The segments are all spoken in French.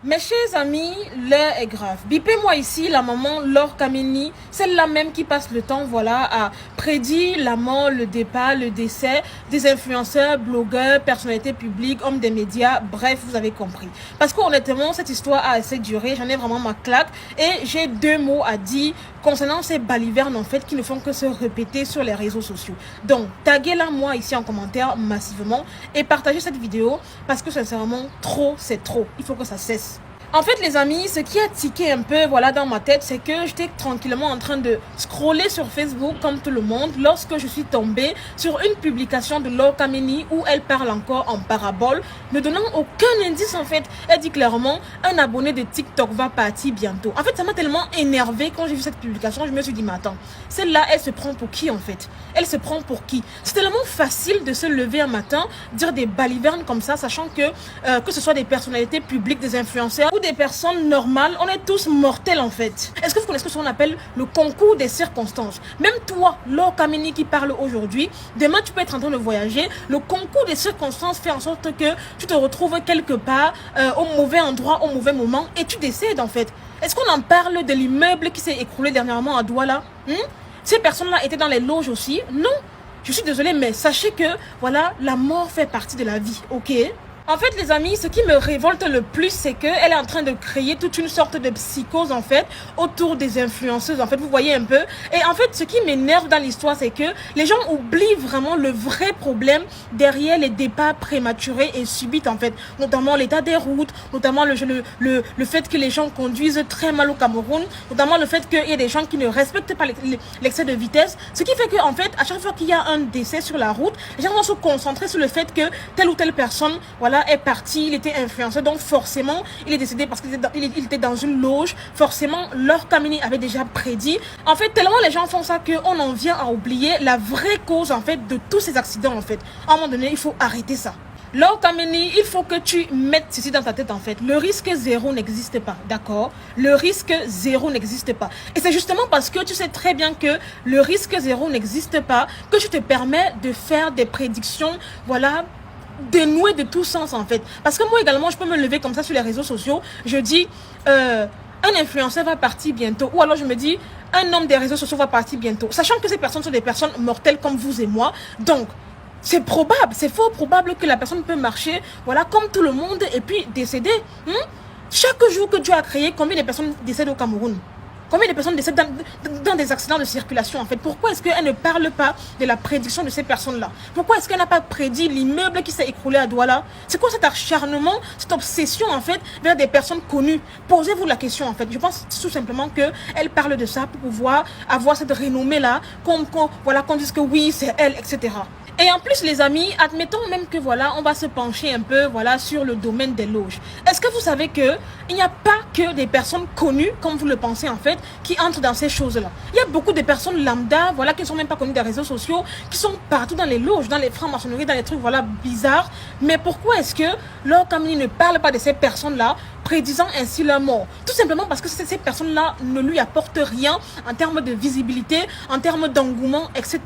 Mes chers amis, l'heure est grave. Bipez-moi ici la maman Laure Kameni, celle-là même qui passe le temps, voilà, à prédire la mort, le départ, le décès des influenceurs, blogueurs, personnalités publiques, hommes des médias, bref, vous avez compris. Parce qu'honnêtement, cette histoire a assez duré, j'en ai vraiment ma claque et j'ai deux mots à dire concernant ces balivernes en fait qui ne font que se répéter sur les réseaux sociaux. Donc, taguez-la moi ici en commentaire massivement et partagez cette vidéo parce que sincèrement, trop, c'est trop. Il faut que ça cesse. En fait, les amis, ce qui a tiqué un peu voilà, dans ma tête, c'est que j'étais tranquillement en train de scroller sur Facebook comme tout le monde lorsque je suis tombée sur une publication de Laure Kameni où elle parle encore en parabole, ne donnant aucun indice en fait. Elle dit clairement, un abonné de TikTok va partir bientôt. En fait, ça m'a tellement énervée quand j'ai vu cette publication, je me suis dit, mais attends, celle-là, elle se prend pour qui en fait? Elle se prend pour qui? C'est tellement facile de se lever un matin, dire des balivernes comme ça, sachant que ce soit des personnalités publiques, des influenceurs ou des personnes normales, on est tous mortels en fait. Est-ce que vous connaissez ce qu'on appelle le concours des circonstances? Même toi, Laure Kameni qui parle aujourd'hui, demain tu peux être en train de voyager, le concours des circonstances fait en sorte que tu te retrouves quelque part au mauvais endroit, au mauvais moment et tu décèdes en fait. Est-ce qu'on en parle de l'immeuble qui s'est écroulé dernièrement à Douala? Ces personnes-là étaient dans les loges aussi? Non. Je suis désolée, mais sachez que voilà, la mort fait partie de la vie, ok? En fait, les amis, ce qui me révolte le plus, c'est qu'elle est en train de créer toute une sorte de psychose, en fait, autour des influenceuses, en fait, vous voyez un peu. Et en fait, ce qui m'énerve dans l'histoire, c'est que les gens oublient vraiment le vrai problème derrière les départs prématurés et subits, en fait. Notamment l'état des routes, notamment le fait que les gens conduisent très mal au Cameroun, notamment le fait qu'il y a des gens qui ne respectent pas l'excès de vitesse. Ce qui fait que, en fait, à chaque fois qu'il y a un décès sur la route, les gens vont se concentrer sur le fait que telle ou telle personne, voilà, est parti, il était influenceur, donc forcément il est décédé parce qu'il était dans une loge. Forcément, Laure Kameni avait déjà prédit. En fait, tellement les gens font ça qu'on en vient à oublier la vraie cause en fait de tous ces accidents en fait. À un moment donné, il faut arrêter ça. Laure Kameni, il faut que tu mettes ceci dans ta tête en fait. Le risque zéro n'existe pas, d'accord? Le risque zéro n'existe pas. Et c'est justement parce que tu sais très bien que le risque zéro n'existe pas que tu te permets de faire des prédictions, voilà, dénoué de tout sens en fait. Parce que moi également, je peux me lever comme ça sur les réseaux sociaux. Je dis, un influenceur va partir bientôt. Ou alors je me dis, un homme des réseaux sociaux va partir bientôt. Sachant que ces personnes sont des personnes mortelles comme vous et moi. Donc, c'est probable, c'est fort probable que la personne peut marcher, voilà, comme tout le monde et puis décéder. Chaque jour que Dieu a créé, combien de personnes décèdent au Cameroun? Combien de personnes décèdent dans des accidents de circulation en fait? Pourquoi est-ce qu'elle ne parle pas de la prédiction de ces personnes-là? Pourquoi est-ce qu'elle n'a pas prédit l'immeuble qui s'est écroulé à Douala? C'est quoi cet acharnement, cette obsession en fait vers des personnes connues? Posez-vous la question en fait. Je pense tout simplement qu'elle parle de ça pour pouvoir avoir cette renommée-là, qu'on dise que oui, c'est elle, etc. Et en plus, les amis, admettons même que voilà, on va se pencher un peu voilà sur le domaine des loges. Est-ce que vous savez que il n'y a pas que des personnes connues, comme vous le pensez en fait, qui entrent dans ces choses-là? Il y a beaucoup de personnes lambda, voilà, qui ne sont même pas connues des réseaux sociaux, qui sont partout dans les loges, dans les francs-maçonneries, dans les trucs voilà bizarres. Mais pourquoi est-ce que Laure Kameni ne parle pas de ces personnes-là, prédisant ainsi leur mort? Tout simplement parce que ces personnes-là ne lui apportent rien en termes de visibilité, en termes d'engouement, etc.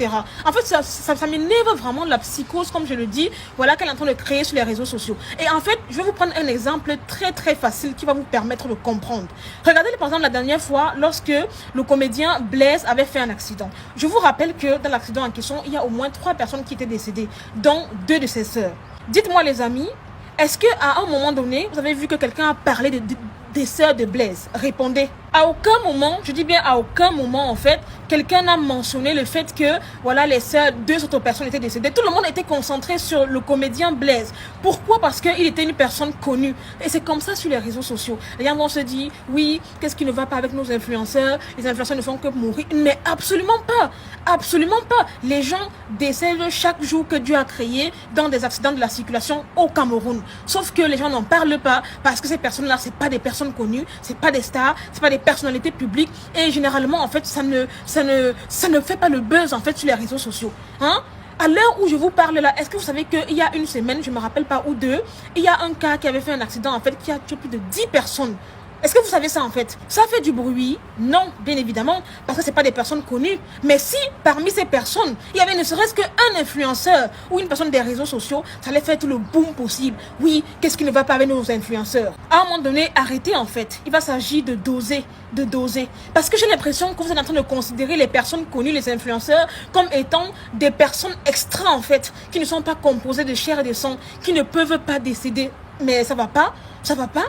En fait, ça m'énerve vraiment la psychose, comme je le dis, voilà, qu'elle est en train de créer sur les réseaux sociaux. Et en fait, je vais vous prendre un exemple très très facile qui va vous permettre de comprendre. Regardez par exemple la dernière fois, lorsque le comédien Blaise avait fait un accident. Je vous rappelle que dans l'accident en question, il y a au moins 3 personnes qui étaient décédées, dont 2 de ses sœurs. Dites-moi les amis, est-ce qu'à un moment donné, vous avez vu que quelqu'un a parlé des sœurs de Blaise? Répondez. À aucun moment, je dis bien à aucun moment en fait, quelqu'un n'a mentionné le fait que voilà, les sœurs, 2 autres personnes étaient décédées. Tout le monde était concentré sur le comédien Blaise. Pourquoi? Parce qu'il était une personne connue. Et c'est comme ça sur les réseaux sociaux. Les gens vont se dire, oui, qu'est-ce qui ne va pas avec nos influenceurs? Les influenceurs ne font que mourir. Mais absolument pas. Absolument pas. Les gens décèdent chaque jour que Dieu a créé dans des accidents de la circulation au Cameroun. Sauf que les gens n'en parlent pas parce que ces personnes-là, c'est pas des personnes connues, c'est pas des stars, c'est pas des personnalités publiques et généralement en fait ça ne fait pas le buzz en fait sur les réseaux sociaux. À l'heure où je vous parle là, est-ce que vous savez qu'il y a une semaine, je me rappelle pas, ou 2, il y a un cas qui avait fait un accident en fait qui a tué plus de 10 personnes. Est-ce que vous savez ça en fait? Ça fait du bruit? Non, bien évidemment, parce que ce n'est pas des personnes connues. Mais si parmi ces personnes, il y avait ne serait-ce qu'un influenceur ou une personne des réseaux sociaux, ça allait faire tout le boom possible. Oui, qu'est-ce qui ne va pas avec nos influenceurs? À un moment donné, arrêtez en fait. Il va s'agir de doser, de doser. Parce que j'ai l'impression que vous êtes en train de considérer les personnes connues, les influenceurs, comme étant des personnes extra en fait, qui ne sont pas composées de chair et de sang, qui ne peuvent pas décéder. Mais ça va pas, ça va pas.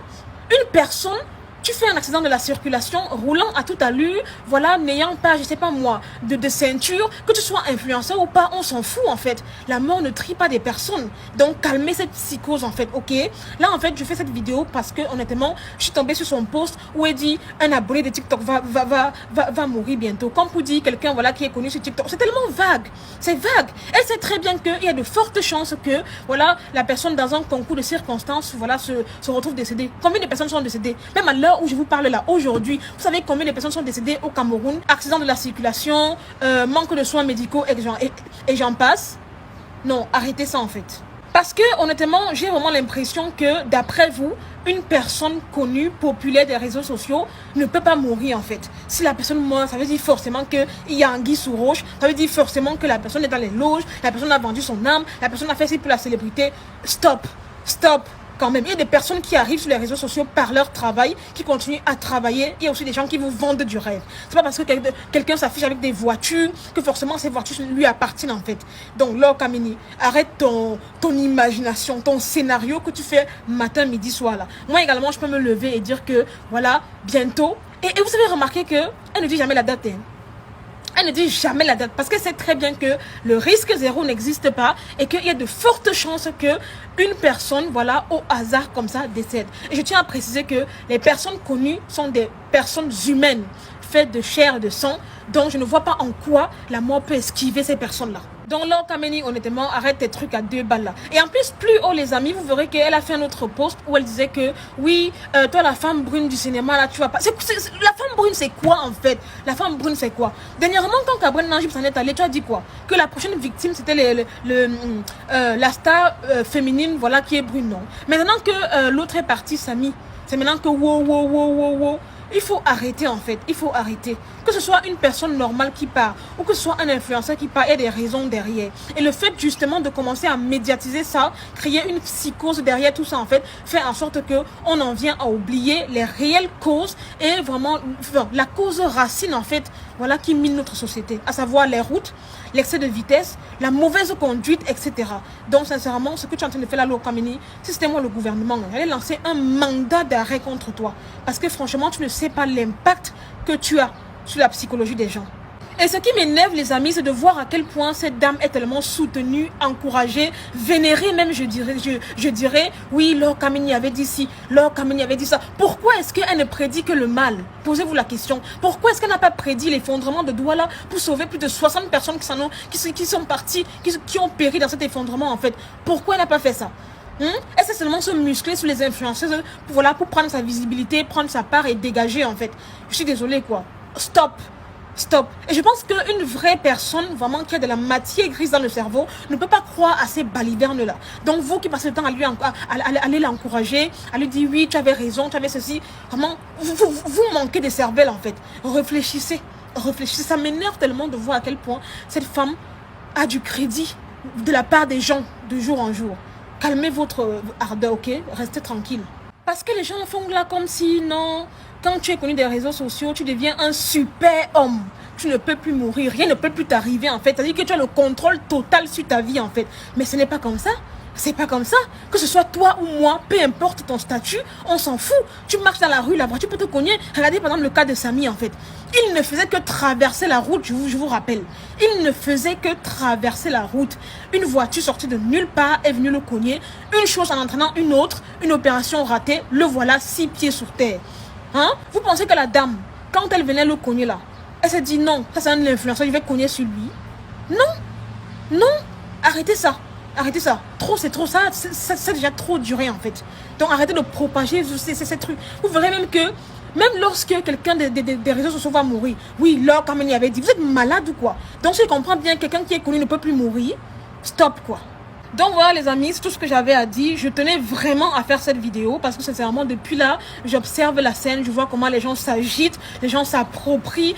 Une personne, tu fais un accident de la circulation, roulant à toute allure, voilà, n'ayant pas, je sais pas moi, de ceinture, que tu sois influenceur ou pas, on s'en fout en fait. La mort ne trie pas des personnes. Donc calmez cette psychose en fait, ok? Là en fait, je fais cette vidéo parce que honnêtement, je suis tombée sur son post où il dit un abonné de TikTok va mourir bientôt. Comme pour dire quelqu'un voilà, qui est connu sur TikTok. C'est tellement vague. C'est vague. Elle sait très bien qu'il y a de fortes chances que voilà, la personne dans un concours de circonstances voilà, se retrouve décédée. Combien de personnes sont décédées? Même à l'heure où je vous parle là aujourd'hui, vous savez combien de personnes sont décédées au Cameroun? Accident de la circulation, manque de soins médicaux et j'en passe. Non, arrêtez ça en fait. Parce que honnêtement, j'ai vraiment l'impression que d'après vous, une personne connue, populaire des réseaux sociaux ne peut pas mourir en fait. Si la personne meurt, ça veut dire forcément qu'il y a anguille sous roche, ça veut dire forcément que la personne est dans les loges, la personne a vendu son âme, la personne a fait ci pour la célébrité. Stop, stop. Quand même, il y a des personnes qui arrivent sur les réseaux sociaux par leur travail, qui continuent à travailler. Il y a aussi des gens qui vous vendent du rêve. C'est pas parce que quelqu'un s'affiche avec des voitures que forcément ces voitures lui appartiennent en fait. Donc, Laure Kameni, arrête ton imagination, ton scénario que tu fais matin, midi, soir là. Moi également, je peux me lever et dire que voilà, bientôt. Et vous avez remarqué qu'elle ne dit jamais la date. Hein. Elle ne dit jamais la date parce qu'elle sait très bien que le risque zéro n'existe pas et qu'il y a de fortes chances que une personne, voilà, au hasard comme ça, décède. Et je tiens à préciser que les personnes connues sont des personnes humaines, faites de chair et de sang, donc je ne vois pas en quoi la mort peut esquiver ces personnes-là. Donc Laure Kameni, honnêtement, arrête tes trucs à 2 balles là. Et en plus, plus haut les amis, vous verrez qu'elle a fait un autre post où elle disait que oui, toi la femme brune du cinéma là, tu vas pas. La femme brune c'est quoi en fait? La femme brune c'est quoi? Dernièrement, quand Cabrel Nangib s'en est allé, tu as dit quoi? Que la prochaine victime c'était la star féminine, voilà, qui est brune, non? Maintenant que l'autre est parti, Samy, c'est maintenant que wow. Il faut arrêter en fait, il faut arrêter. Que ce soit une personne normale qui part ou que ce soit un influenceur qui part, il y a des raisons derrière. Et le fait justement de commencer à médiatiser ça, créer une psychose derrière tout ça en fait, fait en sorte qu'on en vient à oublier les réelles causes et vraiment la cause racine en fait, voilà qui mine notre société, à savoir les routes, l'excès de vitesse, la mauvaise conduite, etc. Donc sincèrement, ce que tu es en train de faire là, Laure Kameni, si c'était moi le gouvernement, j'allais lancer un mandat d'arrêt contre toi. Parce que franchement, tu ne sais pas l'impact que tu as sur la psychologie des gens. Et ce qui m'énerve les amis, c'est de voir à quel point cette dame est tellement soutenue, encouragée, vénérée même je dirais, oui, Laure Kameni avait dit ci, Laure Kameni avait dit ça. Pourquoi est-ce qu'elle ne prédit que le mal? Posez-vous la question. Pourquoi est-ce qu'elle n'a pas prédit l'effondrement de Douala pour sauver plus de 60 personnes qui sont parties, qui ont péri dans cet effondrement en fait? Pourquoi elle n'a pas fait ça? Elle sait seulement se muscler sous les influenceuses voilà, pour prendre sa visibilité, prendre sa part et dégager en fait. Je suis désolée quoi. Stop. Stop. Et je pense qu'une vraie personne, vraiment qui a de la matière grise dans le cerveau, ne peut pas croire à ces balivernes-là. Donc vous qui passez le temps à aller l'encourager, à lui dire oui, tu avais raison, tu avais ceci, vraiment, vous manquez de cervelle en fait. Réfléchissez. Réfléchissez. Ça m'énerve tellement de voir à quel point cette femme a du crédit de la part des gens de jour en jour. Calmez votre ardeur, ok? Restez tranquille. Parce que les gens font là comme si, non, quand tu es connu des réseaux sociaux, tu deviens un super homme. Tu ne peux plus mourir, rien ne peut plus t'arriver en fait. C'est-à-dire que tu as le contrôle total sur ta vie en fait. Mais ce n'est pas comme ça. C'est pas comme ça. Que ce soit toi ou moi, peu importe ton statut, on s'en fout. Tu marches dans la rue, la voiture peut te cogner. Regardez par exemple le cas de Samy en fait. Il ne faisait que traverser la route, je vous rappelle. Il ne faisait que traverser la route. Une voiture sortie de nulle part est venue le cogner. Une chose en entraînant une autre, une opération ratée, le voilà 6 pieds sur terre. Hein? Vous pensez que la dame, quand elle venait le cogner là, elle s'est dit non, ça c'est un influenceur, il va cogner sur lui. Non, arrêtez ça. Arrêtez ça. Trop, c'est trop. Ça déjà trop duré en fait. Donc arrêtez de propager ces trucs. Vous verrez même que, même lorsque quelqu'un des réseaux sociaux va mourir, oui, Laure Kameni avait dit, vous êtes malade ou quoi? Donc si je comprends bien, quelqu'un qui est connu ne peut plus mourir. Stop quoi. Donc voilà les amis, c'est tout ce que j'avais à dire. Je tenais vraiment à faire cette vidéo parce que sincèrement depuis là, j'observe la scène, je vois comment les gens s'agitent, les gens s'approprient,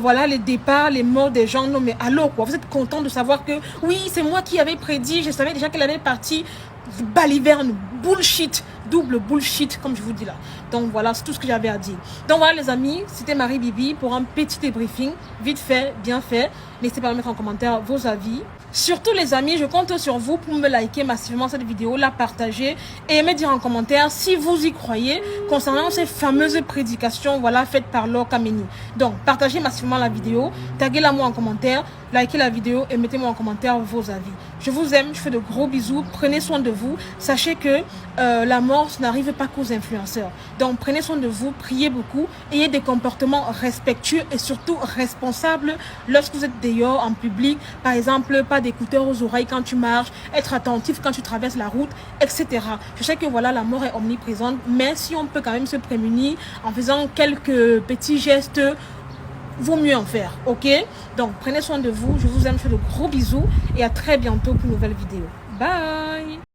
voilà les départs, les morts des gens. Non mais allô quoi, vous êtes content de savoir que oui c'est moi qui avais prédit, je savais déjà qu'elle allait partir. Baliverne, bullshit, double bullshit comme je vous dis là. Donc voilà, c'est tout ce que j'avais à dire. Donc voilà les amis, c'était Marie Bibi pour un petit débriefing, vite fait, bien fait. N'hésitez pas à mettre en commentaire vos avis. Surtout les amis, je compte sur vous pour me liker massivement cette vidéo, la partager et me dire en commentaire si vous y croyez concernant ces fameuses prédications voilà, faites par Laure Kameni. Donc partagez massivement la vidéo, taguez-la moi en commentaire, likez la vidéo et mettez-moi en commentaire vos avis. Je vous aime, je fais de gros bisous, prenez soin de vous. Sachez que la mort n'arrive pas qu'aux influenceurs. Donc prenez soin de vous, priez beaucoup, ayez des comportements respectueux et surtout responsables lorsque vous êtes dehors en public. Par exemple, pas d'écouteurs aux oreilles quand tu marches, être attentif quand tu traverses la route, etc. Je sais que voilà, la mort est omniprésente, mais si on peut quand même se prémunir en faisant quelques petits gestes, vaut mieux en faire, ok? Donc prenez soin de vous, je vous aime, je fais de gros bisous et à très bientôt pour une nouvelle vidéo. Bye!